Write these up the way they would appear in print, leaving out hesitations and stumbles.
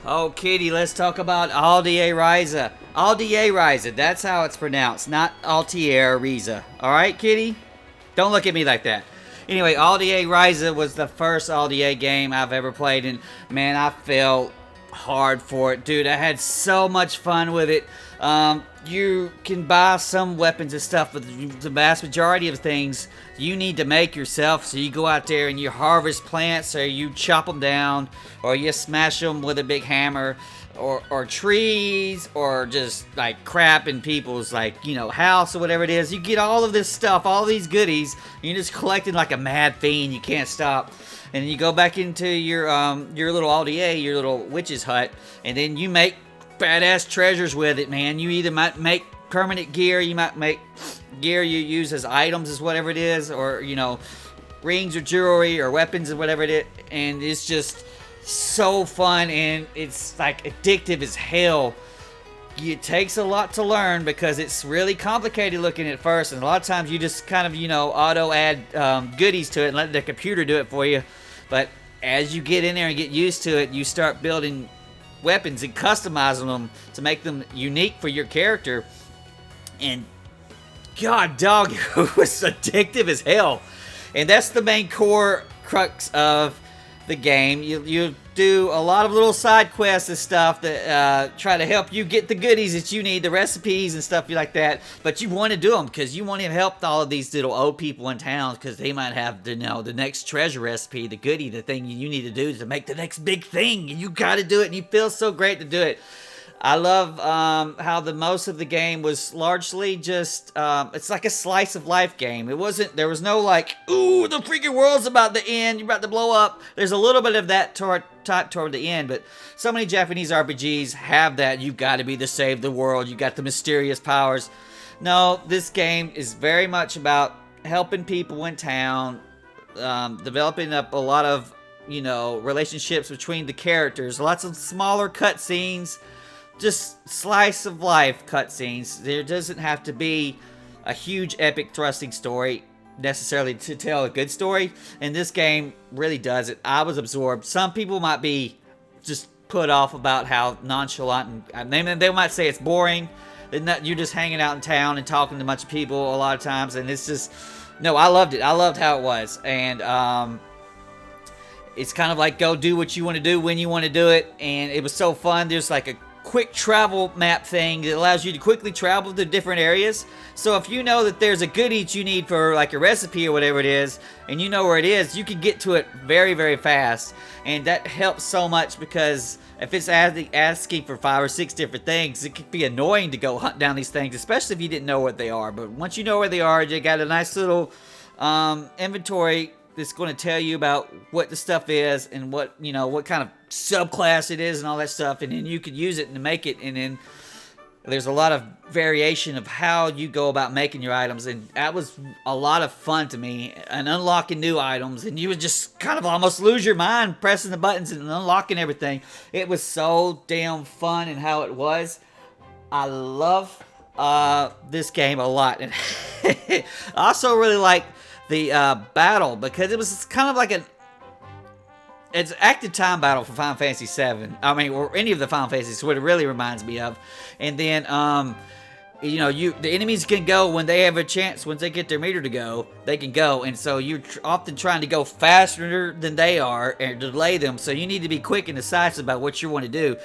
Oh, Kitty, let's talk about Aldier Ryza. Aldier Ryza, that's how it's pronounced, not Altier Ryza. Alright, Kitty? Don't look at me like that. Anyway, Aldier Ryza was the first Aldier game I've ever played, and man, I fell hard for it. Dude, I had so much fun with it. You can buy some weapons and stuff, but the vast majority of things you need to make yourself. So you go out there and you harvest plants, or you chop them down, or you smash them with a big hammer, or trees, or just like crap in people's house or whatever it is. You get all of this stuff, all these goodies, and you're just collecting like a mad fiend. You can't stop. And then you go back into your little LDA, your little witch's hut, and then you make badass treasures with it, man. You either might make permanent gear, you might make gear you use as items, as whatever it is, or rings or jewelry or weapons or whatever it is, and it's just so fun, and it's like addictive as hell. It takes a lot to learn because it's really complicated looking at first, and a lot of times you just kind of auto add goodies to it and let the computer do it for you. But as you get in there and get used to it, you start building weapons and customizing them to make them unique for your character. And god dog, it was addictive as hell. And that's the main core crux of the game. You do a lot of little side quests and stuff that try to help you get the goodies that you need, the recipes and stuff like that. But you want to do them because you want to help all of these little old people in town, because they might have the next treasure recipe, the goodie, the thing you need to do to make the next big thing. And you got to do it, and you feel so great to do it. I love how the most of the game was largely just, it's like a slice of life game. There was no like, ooh, the freaking world's about to end, you're about to blow up. There's a little bit of that type toward the end, but so many Japanese RPGs have that. You've got to be to save the world, you got the mysterious powers. No, this game is very much about helping people in town, developing up a lot of, relationships between the characters, lots of smaller cutscenes. Just slice of life cutscenes. There doesn't have to be a huge epic thrusting story necessarily to tell a good story, and this game really does it. I was absorbed. Some people might be just put off about how nonchalant, and they might say it's boring. You're just hanging out in town and talking to a bunch of people a lot of times, and it's just, no, I loved it. I loved how it was, and it's kind of like go do what you want to do when you want to do it, and it was so fun. There's like a quick travel map thing that allows you to quickly travel to different areas. So if you know that there's a goodie you need for like a recipe or whatever it is, and you know where it is, you can get to it very, very fast. And that helps so much, because if it's asking for 5 or 6 different things, it could be annoying to go hunt down these things, especially if you didn't know what they are. But once you know where they are, you got a nice little inventory that's going to tell you about what the stuff is and what kind of subclass it is and all that stuff, and then you could use it and make it. And then there's a lot of variation of how you go about making your items, and that was a lot of fun to me, and unlocking new items, and you would just kind of almost lose your mind pressing the buttons and unlocking everything. It was so damn fun, and how it was. I love this game a lot. And I also really like the battle, because it was kind of like it's active time battle for Final Fantasy VII. I mean, or any of the Final Fantasies, what it really reminds me of. And then, the enemies can go when they have a chance. Once they get their meter to go, they can go. And so you're often trying to go faster than they are and delay them. So you need to be quick and decisive about what you want to do.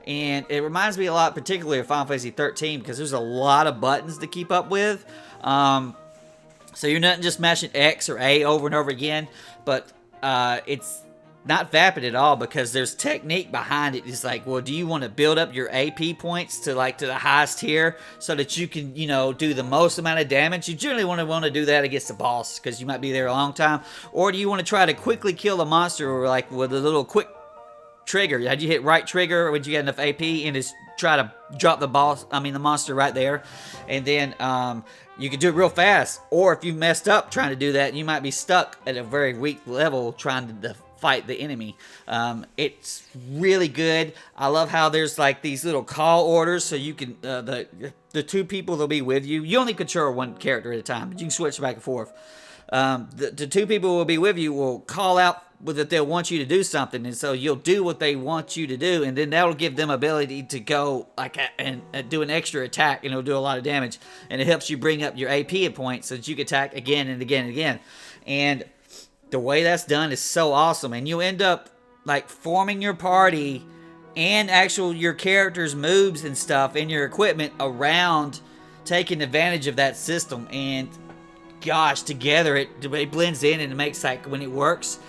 And it reminds me a lot, particularly of Final Fantasy 13, because there's a lot of buttons to keep up with. So you're not just mashing X or A over and over again, but it's not vapid at all, because there's technique behind it. It's like, well, do you want to build up your AP points to the highest tier so that you can, do the most amount of damage? You generally want to do that against the boss, because you might be there a long time. Or do you want to try to quickly kill the monster, or like with a little quick trigger? Had you hit right trigger, or would you get enough AP and just try to drop the monster right there? And then you can do it real fast. Or if you messed up trying to do that, you might be stuck at a very weak level trying to fight the enemy. It's really good. I love how there's like these little call orders, so you can the 2 people that'll be with you. You only control one character at a time, but you can switch back and forth. The two people who will be with you will call out that they'll want you to do something, and so you'll do what they want you to do, and then that'll give them ability to go like and do an extra attack, and it'll do a lot of damage, and it helps you bring up your AP points so that you can attack again and again and again. And the way that's done is so awesome, and you end up like forming your party and your character's moves and stuff and your equipment around taking advantage of that system. And gosh, together it blends in, and it makes, like, when it works,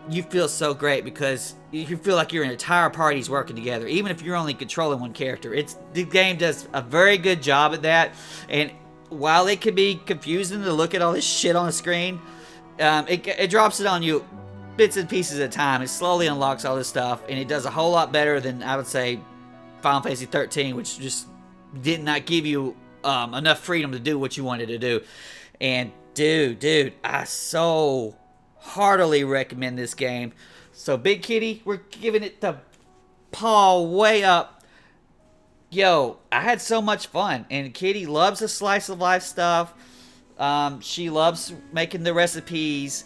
you feel so great because you feel like your entire party's working together, even if you're only controlling one character. The game does a very good job at that, and while it can be confusing to look at all this shit on the screen, it drops it on you bits and pieces at a time. It slowly unlocks all this stuff, and it does a whole lot better than, I would say, Final Fantasy 13, which just did not give you enough freedom to do what you wanted to do. And dude, I so heartily recommend this game. So Big Kitty, we're giving it the paw way up. Yo, I had so much fun, and Kitty loves the slice of life stuff. She loves making the recipes.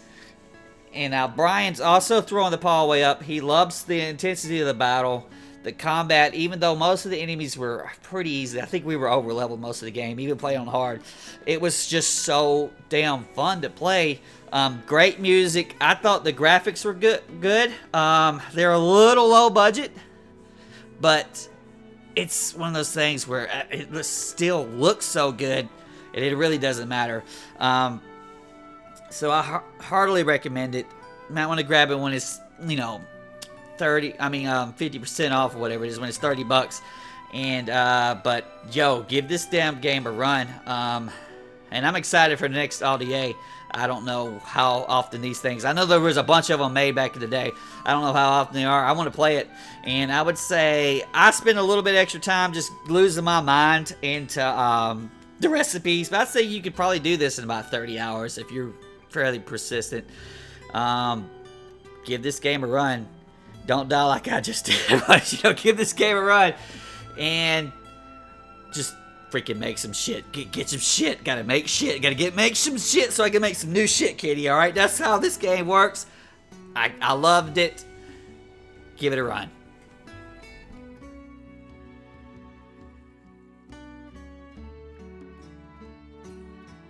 And now Brian's also throwing the paw way up. He loves the intensity of the battle, the combat, even though most of the enemies were pretty easy. I think we were over leveled most of the game, even playing on hard. It was just so damn fun to play. Great music. I thought the graphics were good. They're a little low budget, but it's one of those things where it still looks so good, and it really doesn't matter. So I heartily recommend it. You might want to grab it when it's, 50% off or whatever it is, when it's $30. And but yo, give this damn game a run. And I'm excited for the next LDA. I don't know how often these things. I know there was a bunch of them made back in the day. I don't know how often they are. I want to play it, and I would say I spend a little bit extra time just losing my mind into the recipes. But I'd say you could probably do this in about 30 hours if you're fairly persistent. Give this game a run. Don't die like I just did. But, give this game a run, and just freaking make some shit. Get some shit. Gotta make shit. Make some shit so I can make some new shit, Kitty. Alright? That's how this game works. I loved it. Give it a run.